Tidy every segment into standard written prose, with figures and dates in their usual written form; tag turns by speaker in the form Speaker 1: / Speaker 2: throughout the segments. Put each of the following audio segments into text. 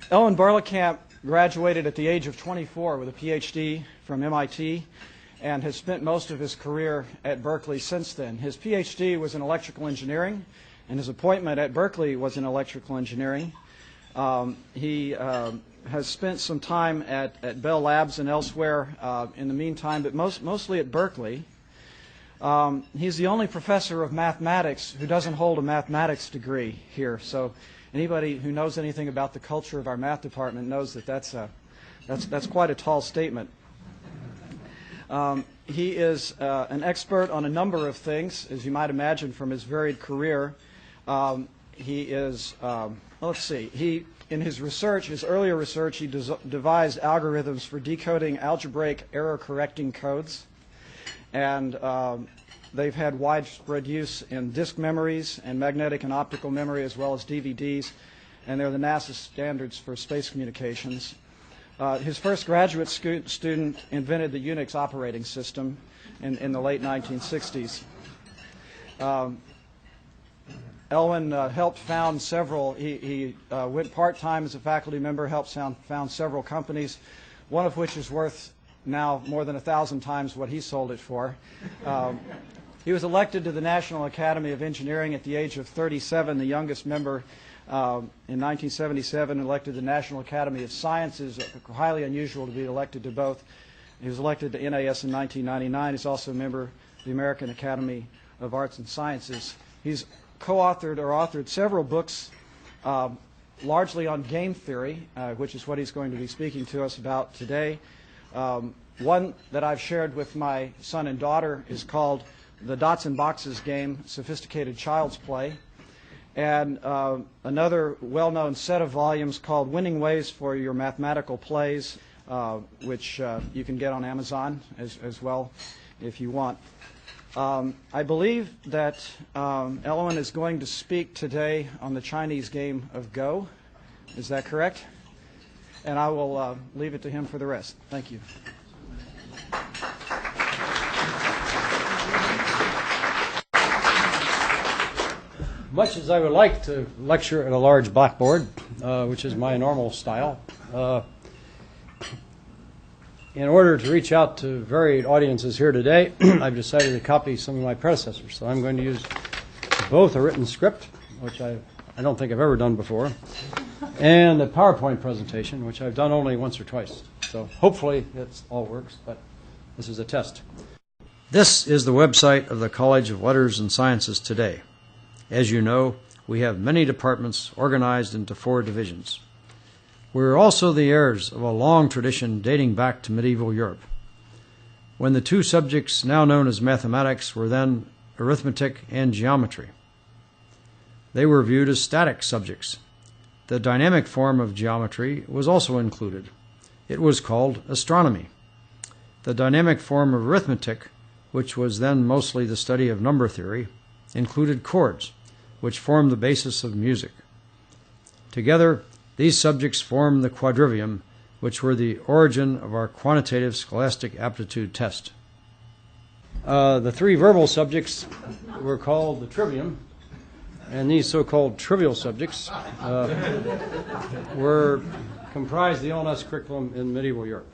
Speaker 1: Elwyn Berlekamp graduated at the age of 24 with a PhD from MIT and has spent most of his career at Berkeley since then. His PhD was in electrical engineering, and his appointment at Berkeley was in electrical engineering. He has spent some time at Bell Labs and elsewhere in the meantime, but mostly at Berkeley. He's the only professor of mathematics who doesn't hold a mathematics degree here. So anybody who knows anything about the culture of our math department knows that that's quite a tall statement. He is an expert on a number of things, as you might imagine from his varied career. He is, let's see, in his research, his earlier research, he devised algorithms for decoding algebraic error-correcting codes. And they've had widespread use in disk memories and magnetic and optical memory, as well as DVDs, and they're the NASA standards for space communications. His first graduate student invented the Unix operating system in the late 1960s. Elwyn helped found several, he went part-time as a faculty member, helped found several companies, one of which is worth now more than 1,000 times what he sold it for. He was elected to the National Academy of Engineering at the age of 37, the youngest member in 1977, elected to the National Academy of Sciences, highly unusual to be elected to both. He was elected to NAS in 1999. He's also a member of the American Academy of Arts and Sciences. He's co-authored or authored several books largely on game theory, which is what he's going to be speaking to us about today. One that I've shared with my son and daughter is called The Dots and Boxes Game, Sophisticated Child's Play. And another well-known set of volumes called Winning Ways for Your Mathematical Plays, which you can get on Amazon as well if you want. I believe that Elwyn is going to speak today on the Chinese game of Go. Is that correct? And I will leave it to him for the rest. Thank you.
Speaker 2: Much as I would like to lecture at a large blackboard, which is my normal style, in order to reach out to varied audiences here today, I've decided to copy some of my predecessors. So I'm going to use both a written script, which I don't think I've ever done before, and a PowerPoint presentation, which I've done only once or twice. So hopefully it all works, but this is a test. This is the website of the College of Letters and Sciences today. As you know, we have many departments organized into 4 divisions. We are also the heirs of a long tradition dating back to medieval Europe, when the 2 subjects now known as mathematics were then arithmetic and geometry. They were viewed as static subjects. The dynamic form of geometry was also included. It was called astronomy. The dynamic form of arithmetic, which was then mostly the study of number theory, included chords, which formed the basis of music. Together, these subjects formed the quadrivium, which were the origin of our quantitative scholastic aptitude test. The 3 verbal subjects were called the trivium, and these so-called trivial subjects comprised the LNS curriculum in medieval Europe.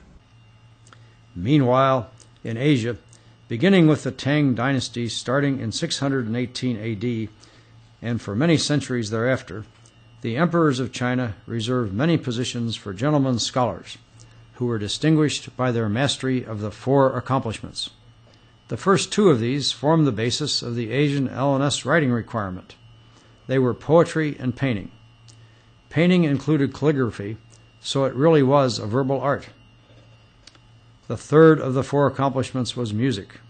Speaker 2: Meanwhile, in Asia, beginning with the Tang dynasty starting in 618 AD, and for many centuries thereafter, the emperors of China reserved many positions for gentlemen scholars, who were distinguished by their mastery of the 4 accomplishments. The first 2 of these formed the basis of the Asian LNS writing requirement. They were poetry and painting. Painting included calligraphy, so it really was a verbal art. The 3rd of the 4 accomplishments was music.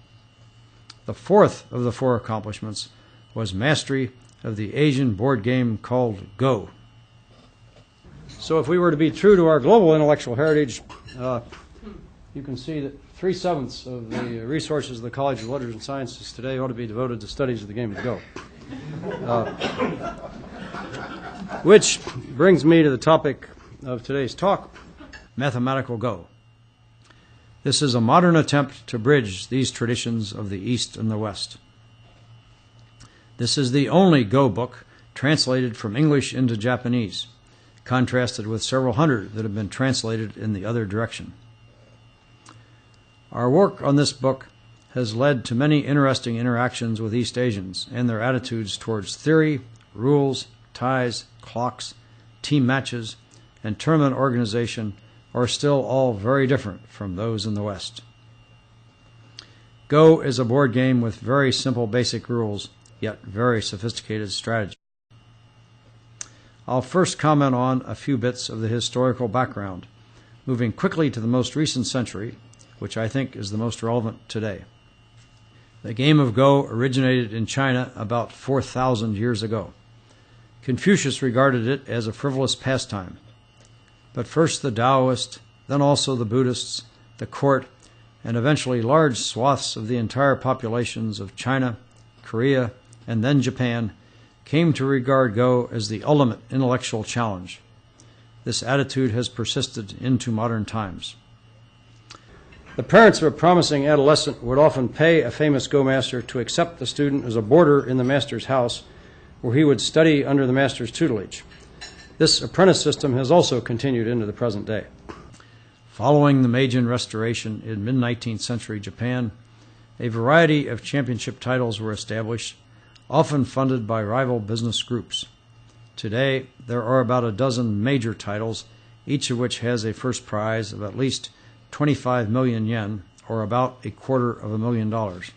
Speaker 2: The 4th of the 4 accomplishments was mastery of the Asian board game called Go. So if we were to be true to our global intellectual heritage, you can see that 3/7 of the resources of the College of Letters and Sciences today ought to be devoted to studies of the game of Go. Which brings me to the topic of today's talk, mathematical Go. This is a modern attempt to bridge these traditions of the East and the West. This is the only Go book translated from English into Japanese, contrasted with several hundred that have been translated in the other direction. Our work on this book has led to many interesting interactions with East Asians and their attitudes towards theory, rules, ties, clocks, team matches, and tournament organization are still all very different from those in the West. Go is a board game with very simple basic rules, yet very sophisticated strategy. I'll first comment on a few bits of the historical background, moving quickly to the most recent century, which I think is the most relevant today. The game of Go originated in China about 4,000 years ago. Confucius regarded it as a frivolous pastime. But first the Taoists, then also the Buddhists, the court, and eventually large swaths of the entire populations of China, Korea, and then Japan came to regard Go as the ultimate intellectual challenge. This attitude has persisted into modern times. The parents of a promising adolescent would often pay a famous Go master to accept the student as a boarder in the master's house, where he would study under the master's tutelage. This apprentice system has also continued into the present day. Following the Meiji Restoration in mid-19th century Japan, a variety of championship titles were established, often funded by rival business groups. Today, there are about a dozen major titles, each of which has a first prize of at least 25 million yen, or about $250,000.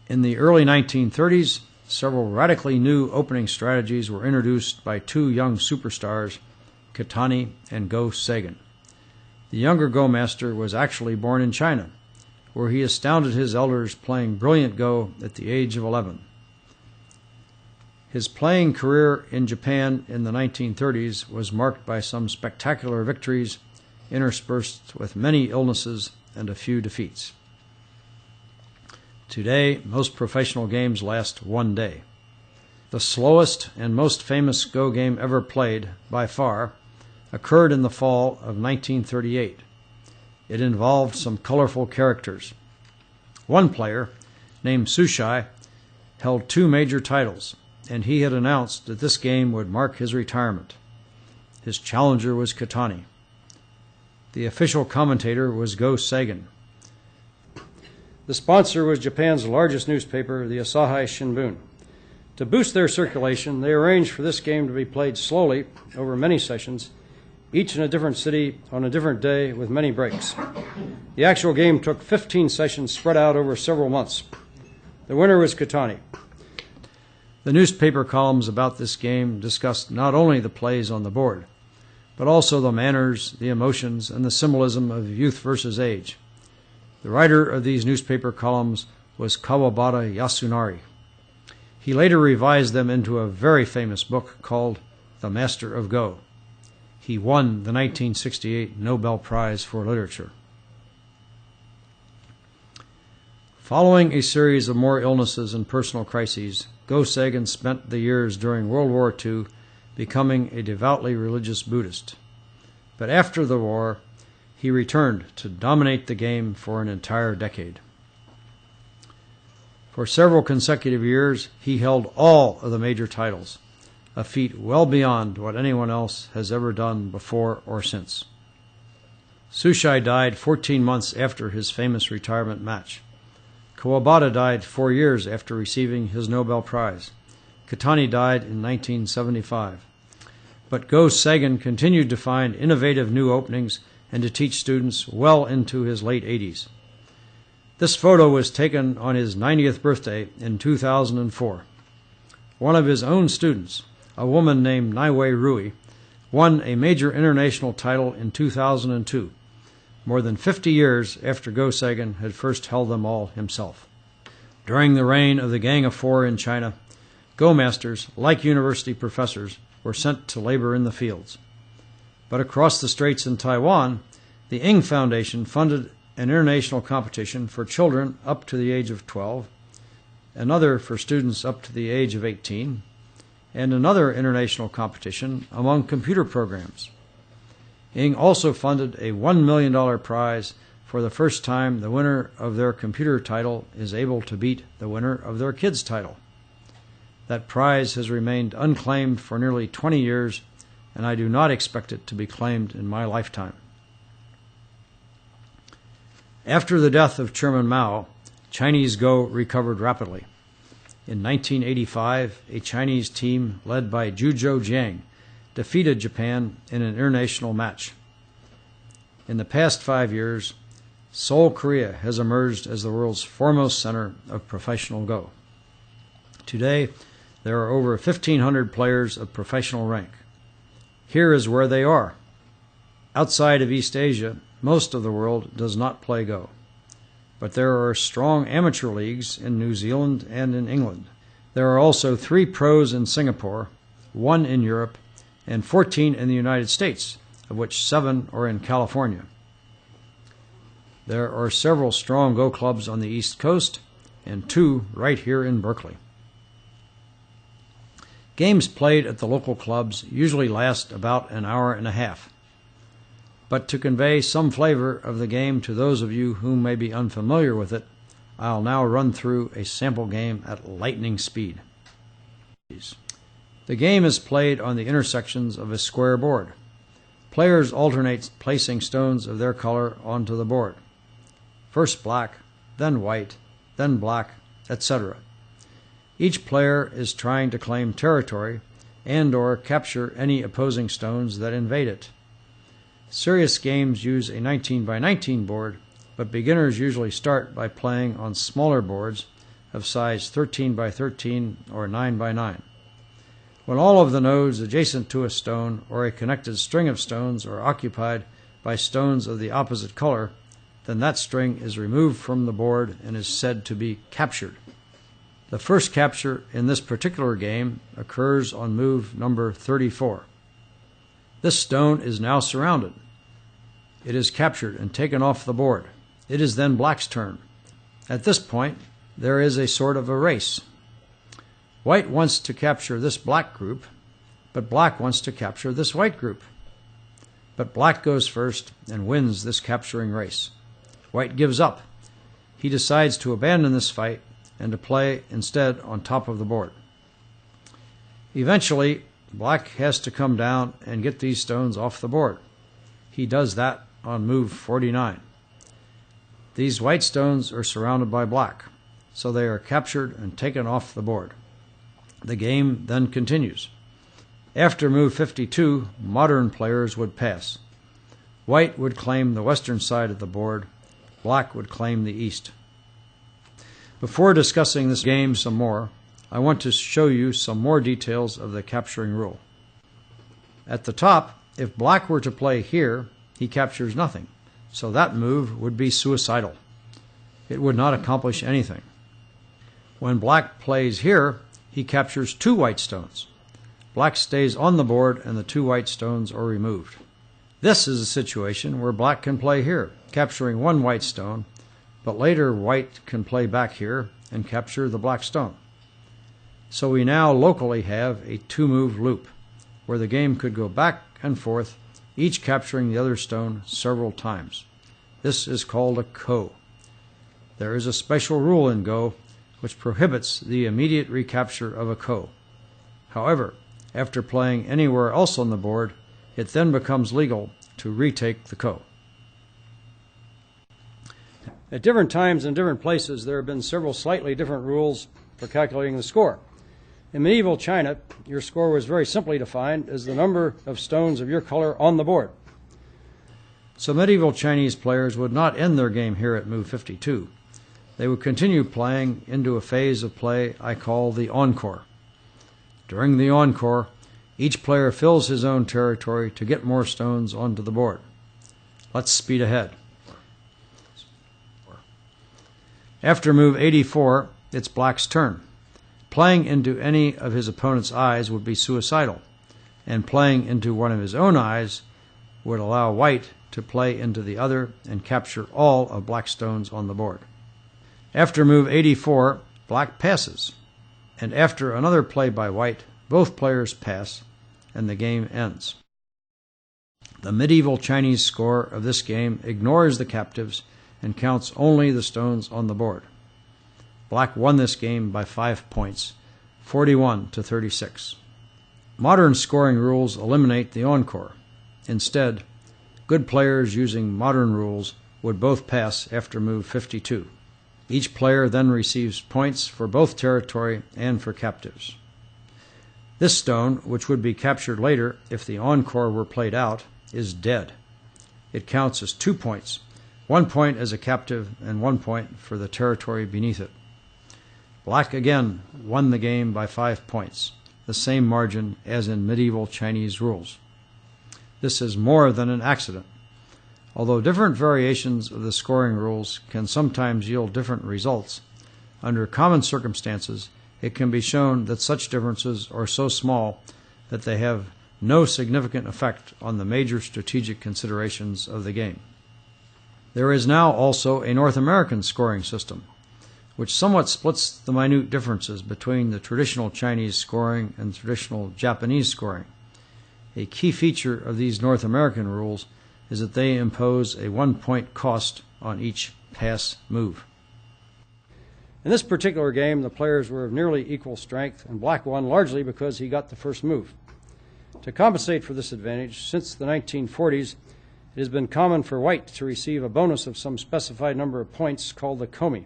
Speaker 2: In the early 1930s, several radically new opening strategies were introduced by two young superstars, Kitani and Go Sagan. The younger Go master was actually born in China, where he astounded his elders playing brilliant Go at the age of 11. His playing career in Japan in the 1930s was marked by some spectacular victories, interspersed with many illnesses and a few defeats. Today, most professional games last one day. The slowest and most famous Go game ever played, by far, occurred in the fall of 1938. It involved some colorful characters. One player, named Sushai, held two major titles, and he had announced that this game would mark his retirement. His challenger was Kitani. The official commentator was Go Sagan. The sponsor was Japan's largest newspaper, the Asahi Shimbun. To boost their circulation, they arranged for this game to be played slowly over many sessions, each in a different city on a different day with many breaks. The actual game took 15 sessions spread out over several months. The winner was Kitani. The newspaper columns about this game discussed not only the plays on the board, but also the manners, the emotions, and the symbolism of youth versus age. The writer of these newspaper columns was Kawabata Yasunari. He later revised them into a very famous book called The Master of Go. He won the 1968 Nobel Prize for Literature. Following a series of more illnesses and personal crises, Go Sagan spent the years during World War II becoming a devoutly religious Buddhist. But after the war, he returned to dominate the game for an entire decade. For several consecutive years, he held all of the major titles, a feat well beyond what anyone else has ever done before or since. Sushai died 14 months after his famous retirement match. Kawabata died 4 years after receiving his Nobel Prize. Kitani died in 1975. But Go Sagan continued to find innovative new openings and to teach students well into his late 80s. This photo was taken on his 90th birthday in 2004. One of his own students, a woman named Naiwei Rui, won a major international title in 2002, more than 50 years after Go Sagan had first held them all himself. During the reign of the Gang of Four in China, Go masters, like university professors, were sent to labor in the fields. But across the straits in Taiwan, the Ing Foundation funded an international competition for children up to the age of 12, another for students up to the age of 18, and another international competition among computer programs. Ing also funded a $1 million prize for the first time the winner of their computer title is able to beat the winner of their kids' title. That prize has remained unclaimed for nearly 20 years, and I do not expect it to be claimed in my lifetime. After the death of Chairman Mao, Chinese Go recovered rapidly. In 1985, a Chinese team led by Zhuzhou Jiang defeated Japan in an international match. In the past 5 years, Seoul, Korea has emerged as the world's foremost center of professional Go. Today, there are over 1,500 players of professional rank. Here is where they are. Outside of East Asia, most of the world does not play Go. But there are strong amateur leagues in New Zealand and in England. There are also 3 pros in Singapore, 1 in Europe, and 14 in the United States, of which 7 are in California. There are several strong Go clubs on the East Coast and 2 right here in Berkeley. Games played at the local clubs usually last about an hour and a half. But to convey some flavor of the game to those of you who may be unfamiliar with it, I'll now run through a sample game at lightning speed. The game is played on the intersections of a square board. Players alternate placing stones of their color onto the board. First black, then white, then black, etc. Each player is trying to claim territory and/or capture any opposing stones that invade it. Serious games use a 19 by 19 board, but beginners usually start by playing on smaller boards of size 13 by 13 or 9 by 9. When all of the nodes adjacent to a stone or a connected string of stones are occupied by stones of the opposite color, then that string is removed from the board and is said to be captured. The first capture in this particular game occurs on move number 34. This stone is now surrounded. It is captured and taken off the board. It is then black's turn. At this point, there is a sort of a race. White wants to capture this black group, but black wants to capture this white group. But black goes first and wins this capturing race. White gives up. He decides to abandon this fight and to play instead on top of the board. Eventually, black has to come down and get these stones off the board. He does that on move 49. These white stones are surrounded by black, so they are captured and taken off the board. The game then continues. After move 52, modern players would pass. White would claim the western side of the board, black would claim the east. Before discussing this game some more, I want to show you some more details of the capturing rule. At the top, if black were to play here, he captures nothing, so that move would be suicidal. It would not accomplish anything. When black plays here, he captures 2 white stones. Black stays on the board and the 2 white stones are removed. This is a situation where black can play here, capturing 1 white stone, but later white can play back here and capture the black stone. So we now locally have a 2-move loop, where the game could go back and forth, each capturing the other stone several times. This is called a ko. There is a special rule in Go which prohibits the immediate recapture of a ko. However, after playing anywhere else on the board, it then becomes legal to retake the ko. At different times and different places, there have been several slightly different rules for calculating the score. In medieval China, your score was very simply defined as the number of stones of your color on the board. So medieval Chinese players would not end their game here at move 52. They would continue playing into a phase of play I call the encore. During the encore, each player fills his own territory to get more stones onto the board. Let's speed ahead. After move 84, it's black's turn. Playing into any of his opponent's eyes would be suicidal, and playing into one of his own eyes would allow white to play into the other and capture all of black's stones on the board. After move 84, black passes, and after another play by white, both players pass, and the game ends. The medieval Chinese score of this game ignores the captives and counts only the stones on the board. Black won this game by 5 points, 41-36. Modern scoring rules eliminate the encore. Instead, good players using modern rules would both pass after move 52. Each player then receives points for both territory and for captives. This stone, which would be captured later if the encore were played out, is dead. It counts as 2 points, 1 point as a captive and 1 point for the territory beneath it. Black again won the game by 5 points, the same margin as in medieval Chinese rules. This is more than an accident. Although different variations of the scoring rules can sometimes yield different results, under common circumstances it can be shown that such differences are so small that they have no significant effect on the major strategic considerations of the game. There is now also a North American scoring system, which somewhat splits the minute differences between the traditional Chinese scoring and traditional Japanese scoring. A key feature of these North American rules is that they impose a 1-point cost on each pass move. In this particular game, the players were of nearly equal strength, and Black won largely because he got the first move. To compensate for this advantage, since the 1940s, it has been common for White to receive a bonus of some specified number of points called the komi.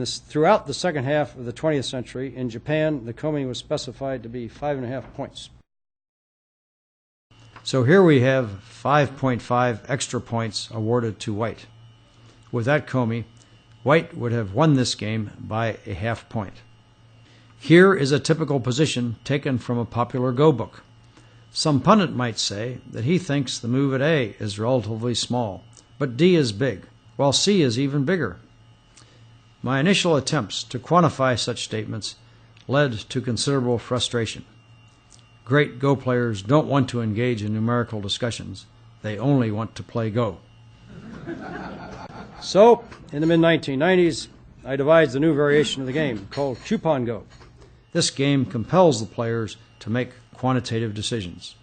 Speaker 2: Throughout the second half of the 20th century, in Japan, the komi was specified to be 5.5 points. So here we have 5.5 extra points awarded to White. With that komi, White would have won this game by a half point. Here is a typical position taken from a popular Go book. Some pundit might say that he thinks the move at A is relatively small, but D is big, while C is even bigger. My initial attempts to quantify such statements led to considerable frustration. Great Go players don't want to engage in numerical discussions. They only want to play Go. So, in the mid-1990s, I devised a new variation of the game called Coupon Go. This game compels the players to make quantitative decisions.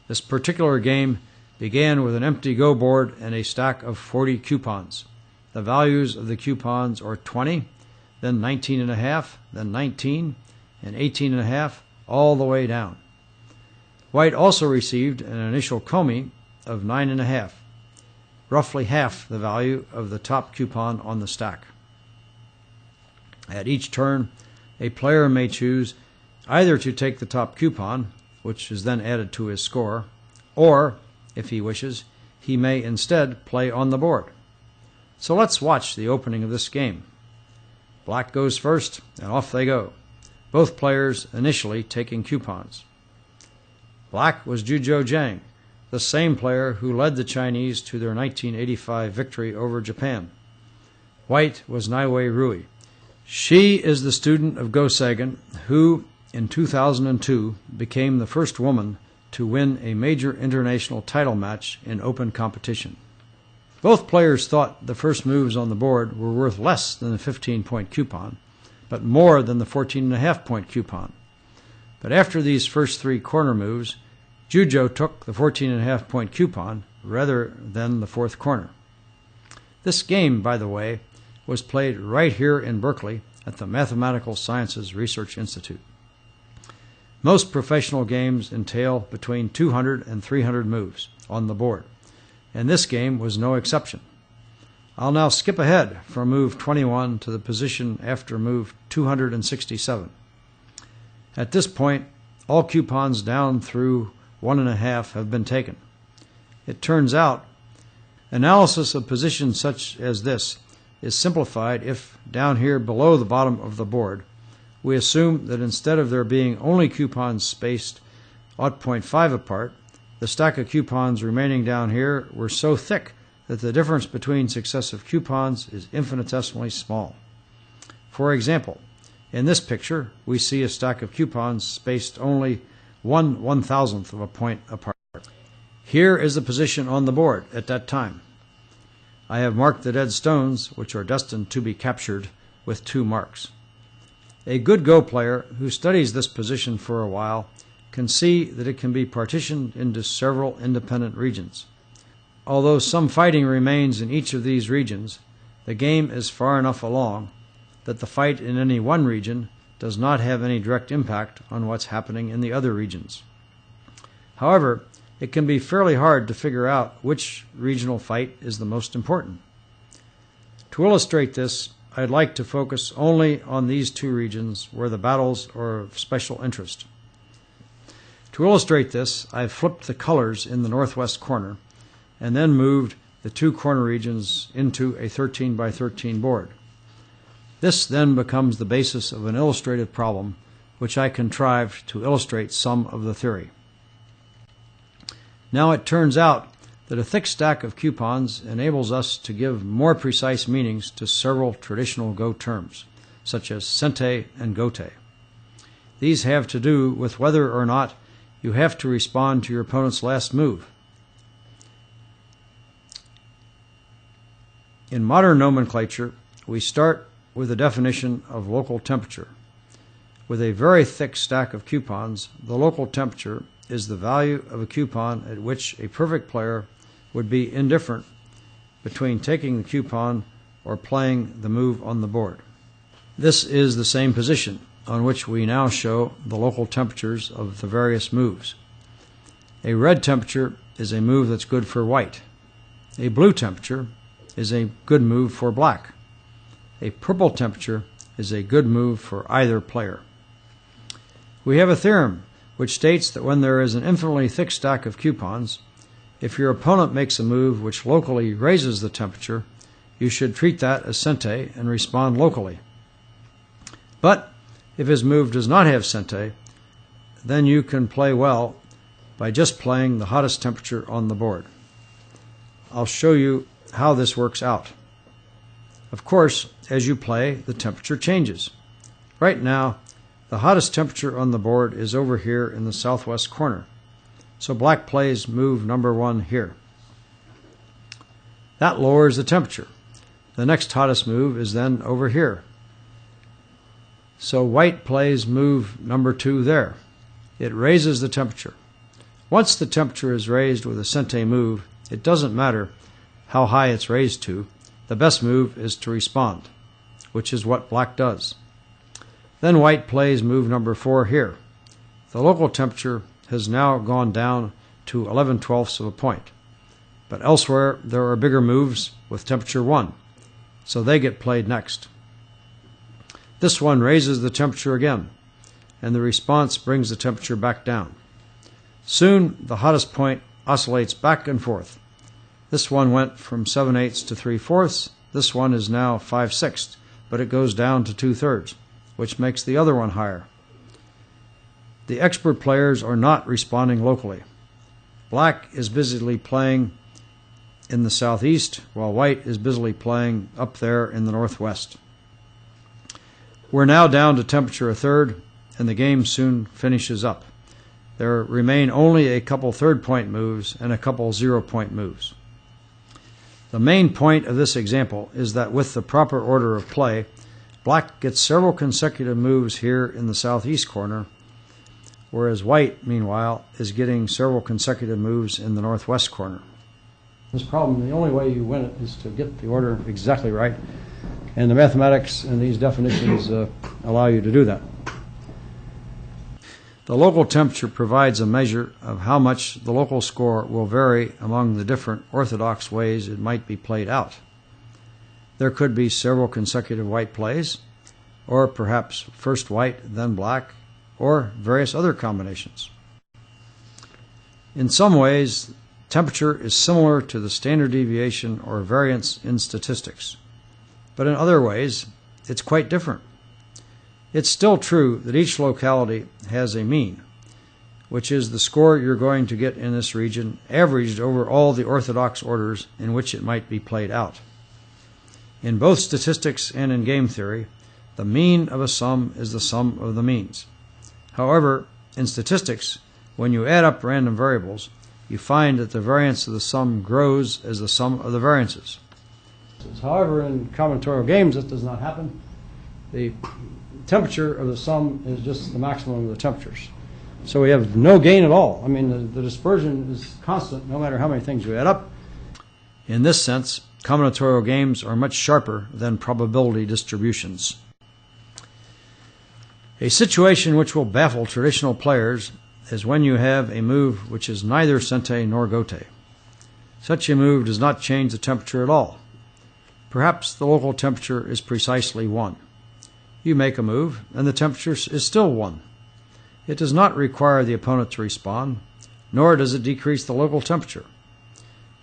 Speaker 2: This particular game began with an empty Go board and a stack of 40 coupons. The values of the coupons are 20, then 19.5, then 19, and 18.5, all the way down. White also received an initial komi of 9.5, roughly half the value of the top coupon on the stack. At each turn, a player may choose either to take the top coupon, which is then added to his score, or, if he wishes, he may instead play on the board. So let's watch the opening of this game. Black goes first, and off they go, both players initially taking coupons. Black was Zhuzhou Jiang, the same player who led the Chinese to their 1985 victory over Japan. White was Naiwei Rui. She is the student of Go Sagan, who, in 2002, became the first woman to win a major international title match in open competition. Both players thought the first moves on the board were worth less than the 15-point coupon, but more than the 14.5-point coupon. But after these first three corner moves, Zhuzhou took the 14.5-point coupon rather than the fourth corner. This game, by the way, was played right here in Berkeley at the Mathematical Sciences Research Institute. Most professional games entail between 200 and 300 moves on the board, and this game was no exception. I'll now skip ahead from move 21 to the position after move 267. At this point, all coupons down through 1.5 have been taken. It turns out, analysis of positions such as this is simplified if, down here below the bottom of the board, we assume that instead of there being only coupons spaced 0.5 apart, the stack of coupons remaining down here were so thick that the difference between successive coupons is infinitesimally small. For example, in this picture, we see a stack of coupons spaced only 1/1000th of a point apart. Here is the position on the board at that time. I have marked the dead stones, which are destined to be captured, with 2 marks. A good Go player who studies this position for a while can see that it can be partitioned into several independent regions. Although some fighting remains in each of these regions, the game is far enough along that the fight in any one region does not have any direct impact on what's happening in the other regions. However, it can be fairly hard to figure out which regional fight is the most important. To illustrate this, I'd like to focus only on these two regions where the battles are of special interest. To illustrate this, I've flipped the colors in the northwest corner and then moved the two corner regions into a 13 by 13 board. This then becomes the basis of an illustrative problem which I contrived to illustrate some of the theory. Now it turns out that a thick stack of coupons enables us to give more precise meanings to several traditional Go terms, such as sente and gote. These have to do with whether or not you have to respond to your opponent's last move. In modern nomenclature, we start with a definition of local temperature. With a very thick stack of coupons, the local temperature is the value of a coupon at which a perfect player would be indifferent between taking the coupon or playing the move on the board. This is the same position on which we now show the local temperatures of the various moves. A red temperature is a move that's good for white. A blue temperature is a good move for black. A purple temperature is a good move for either player. We have a theorem which states that when there is an infinitely thick stack of coupons, if your opponent makes a move which locally raises the temperature, you should treat that as sente and respond locally. But if his move does not have sente, then you can play well by just playing the hottest temperature on the board. I'll show you how this works out. Of course, as you play, the temperature changes. Right now, the hottest temperature on the board is over here in the southwest corner. So black plays move number 1 here. That lowers the temperature. The next hottest move is then over here. So white plays move number 2 there. It raises the temperature. Once the temperature is raised with a sente move, it doesn't matter how high it's raised to. The best move is to respond, which is what black does. Then white plays move number 4 here. The local temperature has now gone down to 11/12 of a point. But elsewhere there are bigger moves with temperature 1, so they get played next. This one raises the temperature again, and the response brings the temperature back down. Soon the hottest point oscillates back and forth. This one went from 7/8 to 3/4. This one is now 5/6, but it goes down to 2/3, which makes the other one higher. The expert players are not responding locally. Black is busily playing in the southeast, while white is busily playing up there in the northwest. We're now down to temperature 1/3, and the game soon finishes up. There remain only a couple third-point moves and a couple zero-point moves. The main point of this example is that with the proper order of play, black gets several consecutive moves here in the southeast corner, whereas white, meanwhile, is getting several consecutive moves in the northwest corner. This problem, the only way you win it is to get the order exactly right, and the mathematics and these definitions allow you to do that. The local temperature provides a measure of how much the local score will vary among the different orthodox ways it might be played out. There could be several consecutive white plays, or perhaps first white, then black, or various other combinations. In some ways, temperature is similar to the standard deviation or variance in statistics, but in other ways, it's quite different. It's still true that each locality has a mean, which is the score you're going to get in this region averaged over all the orthodox orders in which it might be played out. In both statistics and in game theory, the mean of a sum is the sum of the means. However, in statistics, when you add up random variables, you find that the variance of the sum grows as the sum of the variances. However, in combinatorial games, this does not happen. The temperature of the sum is just the maximum of the temperatures. So we have no gain at all. I mean, the dispersion is constant no matter how many things you add up. In this sense, combinatorial games are much sharper than probability distributions. A situation which will baffle traditional players is when you have a move which is neither sente nor gote. Such a move does not change the temperature at all. Perhaps the local temperature is precisely 1. You make a move, and the temperature is still 1. It does not require the opponent to respond, nor does it decrease the local temperature.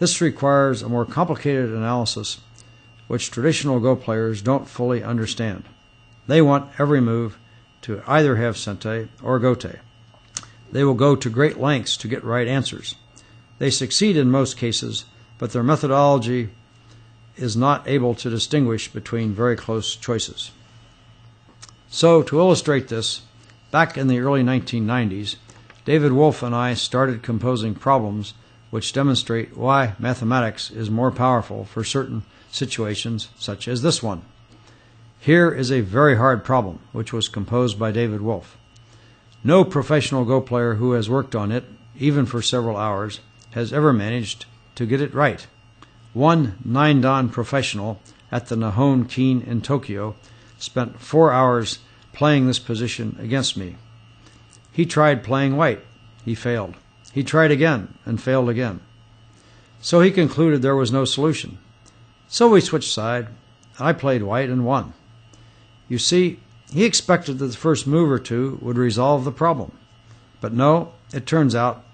Speaker 2: This requires a more complicated analysis, which traditional Go players don't fully understand. They want every move to either have sente or gote. They will go to great lengths to get right answers. They succeed in most cases, but their methodology is not able to distinguish between very close choices. So, to illustrate this, back in the early 1990s, David Wolf and I started composing problems which demonstrate why mathematics is more powerful for certain situations, such as this one. Here is a very hard problem, which was composed by David Wolf. No professional Go player who has worked on it, even for several hours, has ever managed to get it right. One 9-dan professional at the Nihon Keen in Tokyo spent 4 hours playing this position against me. He tried playing white. He failed. He tried again and failed again. So he concluded there was no solution. So we switched side. I played white and won. You see, he expected that the first move or two would resolve the problem. But no, it turns out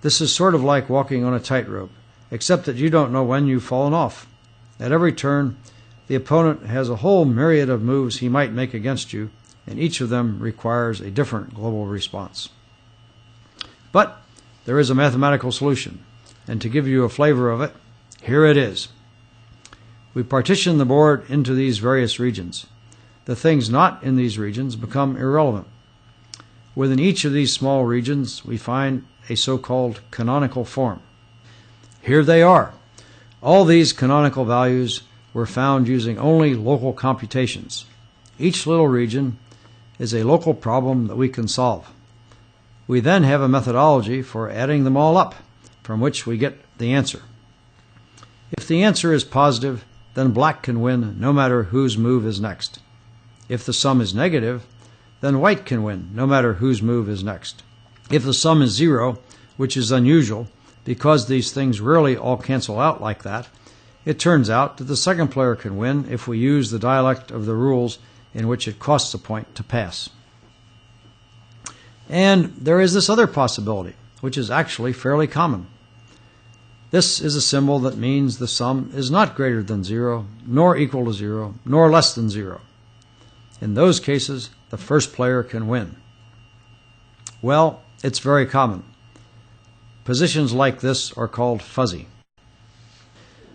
Speaker 2: this is sort of like walking on a tightrope, except that you don't know when you've fallen off. At every turn, the opponent has a whole myriad of moves he might make against you, and each of them requires a different global response. But there is a mathematical solution, and to give you a flavor of it, here it is. We partition the board into these various regions. The things not in these regions become irrelevant. Within each of these small regions, we find a so-called canonical form. Here they are. All these canonical values were found using only local computations. Each little region is a local problem that we can solve. We then have a methodology for adding them all up, from which we get the answer. If the answer is positive, then black can win no matter whose move is next. If the sum is negative, then white can win no matter whose move is next. If the sum is 0, which is unusual because these things rarely all cancel out like that, it turns out that the second player can win if we use the dialect of the rules in which it costs a point to pass. And there is this other possibility, which is actually fairly common. This is a symbol that means the sum is not greater than 0, nor equal to 0, nor less than 0. In those cases, the first player can win. Well, it's very common. Positions like this are called fuzzy.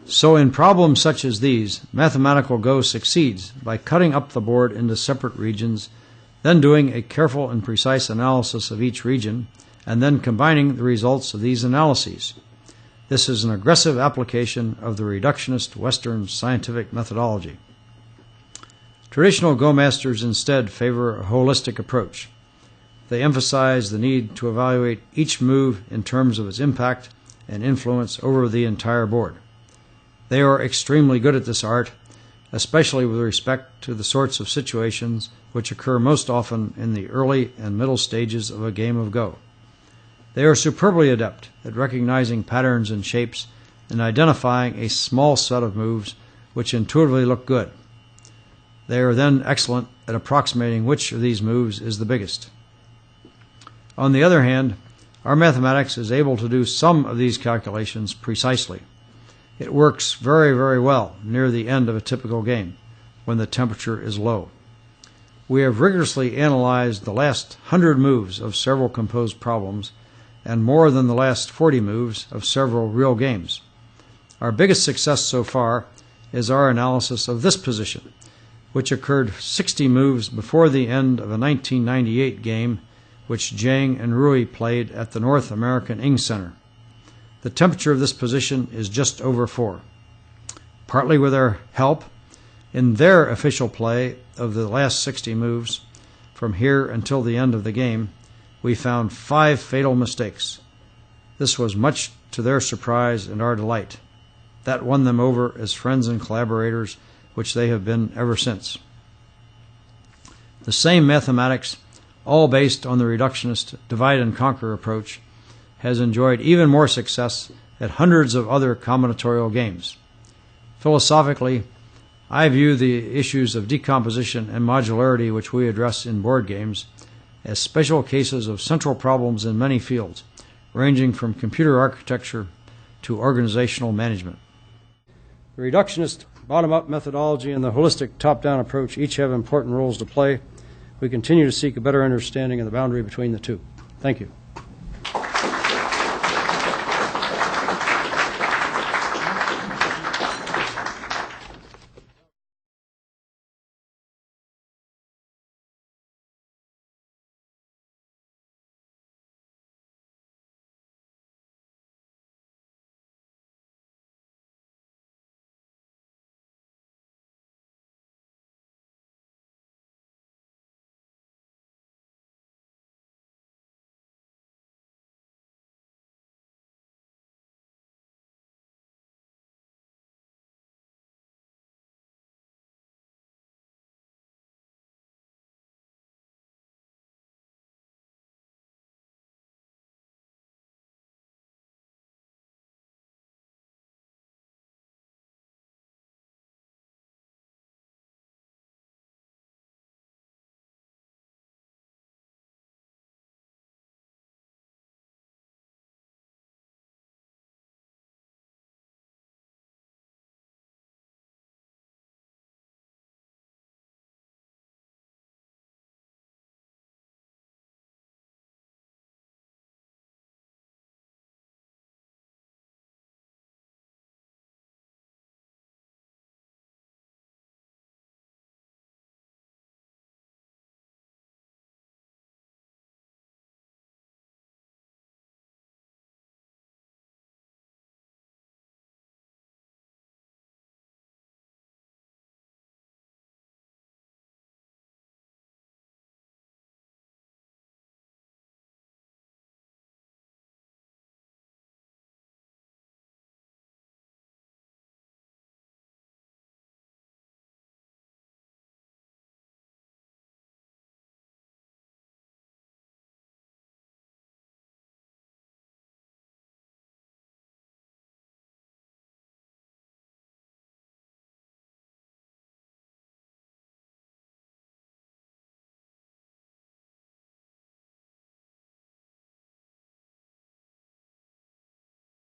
Speaker 2: So in problems such as these, mathematical Go succeeds by cutting up the board into separate regions, then doing a careful and precise analysis of each region, and then combining the results of these analyses. This is an aggressive application of the reductionist Western scientific methodology. Traditional Go masters instead favor a holistic approach. They emphasize the need to evaluate each move in terms of its impact and influence over the entire board. They are extremely good at this art, especially with respect to the sorts of situations which occur most often in the early and middle stages of a game of Go. They are superbly adept at recognizing patterns and shapes and identifying a small set of moves which intuitively look good. They are then excellent at approximating which of these moves is the biggest. On the other hand, our mathematics is able to do some of these calculations precisely. It works very, very well near the end of a typical game, when the temperature is low. We have rigorously analyzed the last 100 moves of several composed problems, and more than the last 40 moves of several real games. Our biggest success so far is our analysis of this position, which occurred 60 moves before the end of a 1998 game which Jiang and Rui played at the North American Ing Center. The temperature of this position is just over 4. Partly with our help, in their official play of the last 60 moves, from here until the end of the game, we found 5 fatal mistakes. This was much to their surprise and our delight. That won them over as friends and collaborators, which they have been ever since. The same mathematics all based on the reductionist divide-and-conquer approach, has enjoyed even more success at hundreds of other combinatorial games. Philosophically, I view the issues of decomposition and modularity which we address in board games as special cases of central problems in many fields, ranging from computer architecture to organizational management. The reductionist bottom-up methodology and the holistic top-down approach each have important roles to play. We continue to seek a better understanding of the boundary between the two. Thank you.